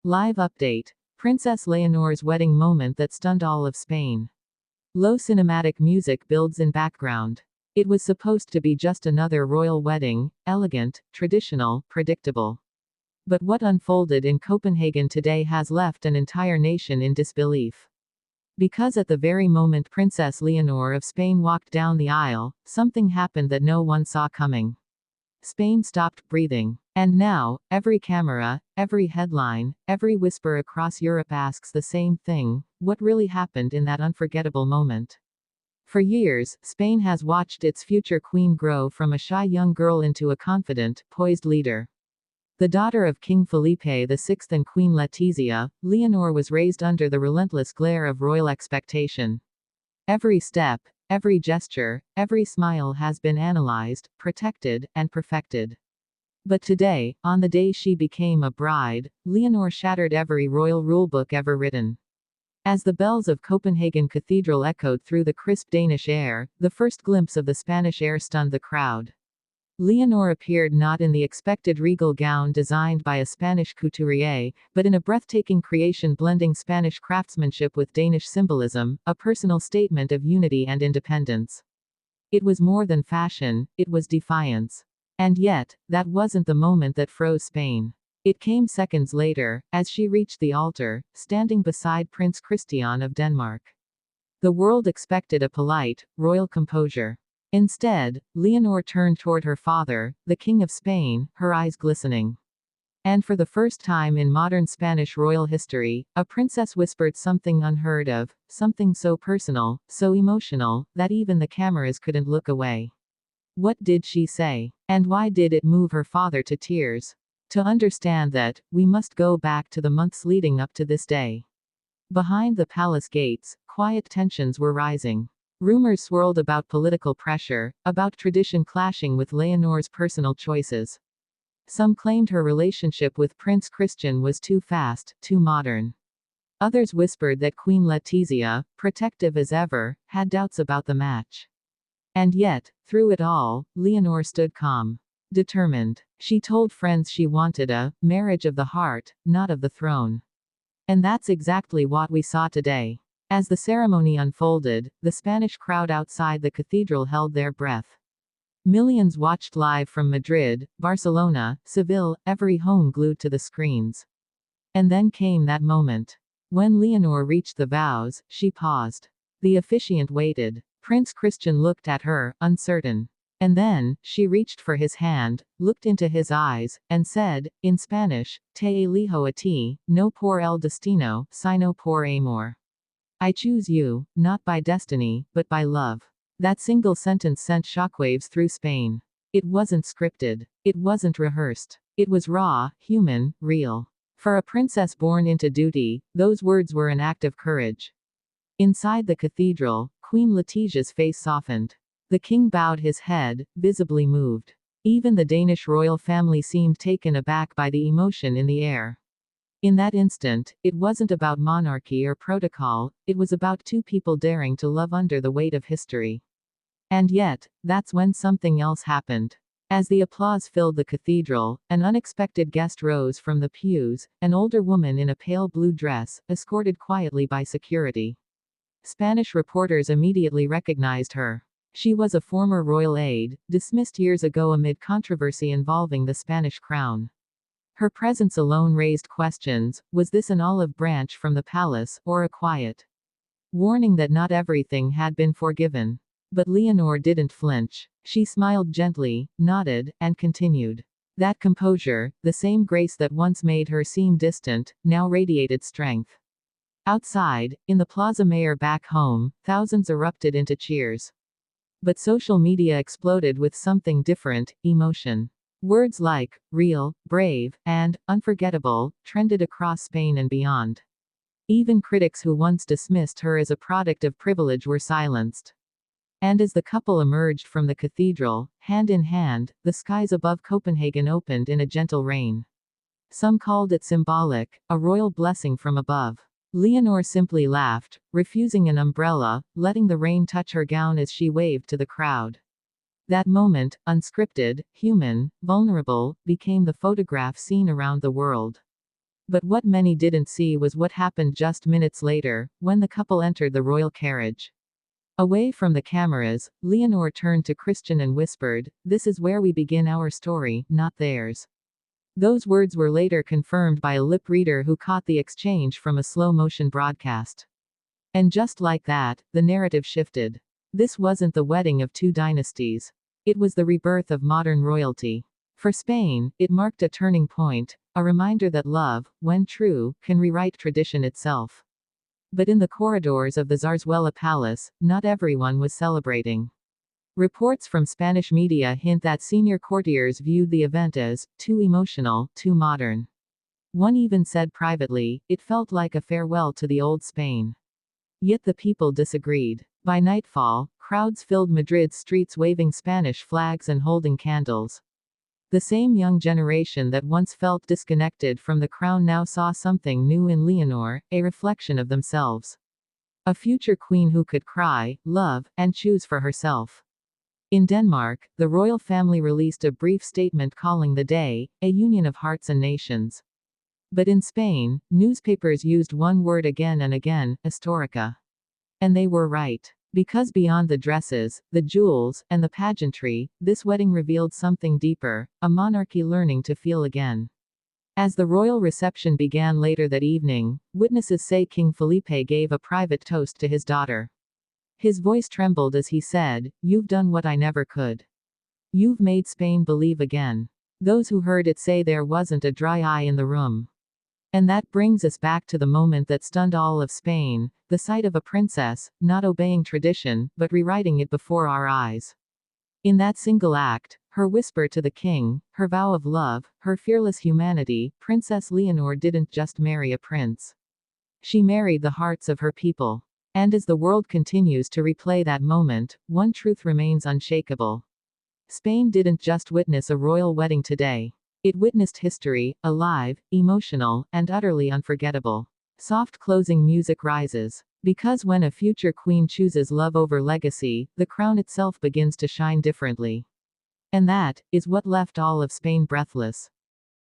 Live update. Princess Leonor's wedding moment that stunned all of Spain. Low cinematic music builds in background. It was supposed to be just another royal wedding, elegant, traditional, predictable. But what unfolded in Copenhagen today has left an entire nation in disbelief. Because at the very moment Princess Leonor of Spain walked down the aisle, something happened that no one saw coming. Spain stopped breathing. And now, every camera, every headline, every whisper across Europe asks the same thing: what really happened in that unforgettable moment? For years, Spain has watched its future queen grow from a shy young girl into a confident, poised leader. The daughter of King Felipe VI and Queen Letizia, Leonor was raised under the relentless glare of royal expectation. Every step, every gesture, every smile has been analyzed, protected, and perfected. But today, on the day she became a bride, Leonor shattered every royal rulebook ever written. As the bells of Copenhagen Cathedral echoed through the crisp Danish air, the first glimpse of the Spanish air stunned the crowd. Leonor appeared not in the expected regal gown designed by a Spanish couturier, but in a breathtaking creation blending Spanish craftsmanship with Danish symbolism, a personal statement of unity and independence. It was more than fashion, it was defiance. And yet, that wasn't the moment that froze Spain. It came seconds later, as she reached the altar, standing beside Prince Christian of Denmark. The world expected a polite, royal composure. Instead, Leonor turned toward her father, the King of Spain, her eyes glistening. And for the first time in modern Spanish royal history, a princess whispered something unheard of, something so personal, so emotional, that even the cameras couldn't look away. What did she say? And why did it move her father to tears? To understand that, we must go back to the months leading up to this day. Behind the palace gates, quiet tensions were rising. Rumors swirled about political pressure, about tradition clashing with Leonor's personal choices. Some claimed her relationship with Prince Christian was too fast, too modern. Others whispered that Queen Letizia, protective as ever, had doubts about the match. And yet, through it all, Leonor stood calm. Determined. She told friends she wanted a marriage of the heart, not of the throne. And that's exactly what we saw today. As the ceremony unfolded, the Spanish crowd outside the cathedral held their breath. Millions watched live from Madrid, Barcelona, Seville, every home glued to the screens. And then came that moment. When Leonor reached the vows, she paused. The officiant waited. Prince Christian looked at her, uncertain. And then, she reached for his hand, looked into his eyes, and said, in Spanish, Te elijo a ti, no por el destino, sino por amor. I choose you, not by destiny, but by love. That single sentence sent shockwaves through Spain. It wasn't scripted. It wasn't rehearsed. It was raw, human, real. For a princess born into duty, those words were an act of courage. Inside the cathedral, Queen Letizia's face softened. The king bowed his head, visibly moved. Even the Danish royal family seemed taken aback by the emotion in the air. In that instant, it wasn't about monarchy or protocol, it was about two people daring to love under the weight of history. And yet, that's when something else happened. As the applause filled the cathedral, an unexpected guest rose from the pews, an older woman in a pale blue dress, escorted quietly by security. Spanish reporters immediately recognized her. She was a former royal aide, dismissed years ago amid controversy involving the Spanish crown. Her presence alone raised questions: was this an olive branch from the palace, or a quiet warning that not everything had been forgiven? But Leonor didn't flinch. She smiled gently, nodded, and continued. That composure, the same grace that once made her seem distant, now radiated strength. Outside, in the Plaza Mayor back home, thousands erupted into cheers. But social media exploded with something different: emotion. Words like real, brave, and unforgettable trended across Spain and beyond. Even critics who once dismissed her as a product of privilege were silenced. And as the couple emerged from the cathedral, hand in hand, the skies above Copenhagen opened in a gentle rain. Some called it symbolic, a royal blessing from above. Leonor simply laughed, refusing an umbrella, letting the rain touch her gown as she waved to the crowd. That moment, unscripted, human, vulnerable, became the photograph seen around the world. But what many didn't see was what happened just minutes later, when the couple entered the royal carriage. Away from the cameras, Leonor turned to Christian and whispered, "This is where we begin our story, not theirs." Those words were later confirmed by a lip reader who caught the exchange from a slow-motion broadcast. And just like that, the narrative shifted. This wasn't the wedding of two dynasties. It was the rebirth of modern royalty. For Spain, it marked a turning point, a reminder that love, when true, can rewrite tradition itself. But in the corridors of the Zarzuela Palace, not everyone was celebrating. Reports from Spanish media hint that senior courtiers viewed the event as too emotional, too modern. One even said privately, it felt like a farewell to the old Spain. Yet the people disagreed. By nightfall, crowds filled Madrid's streets waving Spanish flags and holding candles. The same young generation that once felt disconnected from the crown now saw something new in Leonor, a reflection of themselves. A future queen who could cry, love, and choose for herself. In Denmark, the royal family released a brief statement calling the day, a union of hearts and nations. But in Spain, newspapers used one word again and again, histórica. And they were right. Because beyond the dresses, the jewels, and the pageantry, this wedding revealed something deeper, a monarchy learning to feel again. As the royal reception began later that evening, witnesses say King Felipe gave a private toast to his daughter. His voice trembled as he said, "You've done what I never could. You've made Spain believe again." Those who heard it say there wasn't a dry eye in the room. And that brings us back to the moment that stunned all of Spain, the sight of a princess, not obeying tradition, but rewriting it before our eyes. In that single act, her whisper to the king, her vow of love, her fearless humanity, Princess Leonor didn't just marry a prince. She married the hearts of her people. And as the world continues to replay that moment, one truth remains unshakable. Spain didn't just witness a royal wedding today. It witnessed history, alive, emotional, and utterly unforgettable. Soft closing music rises. Because when a future queen chooses love over legacy, the crown itself begins to shine differently. And that is what left all of Spain breathless.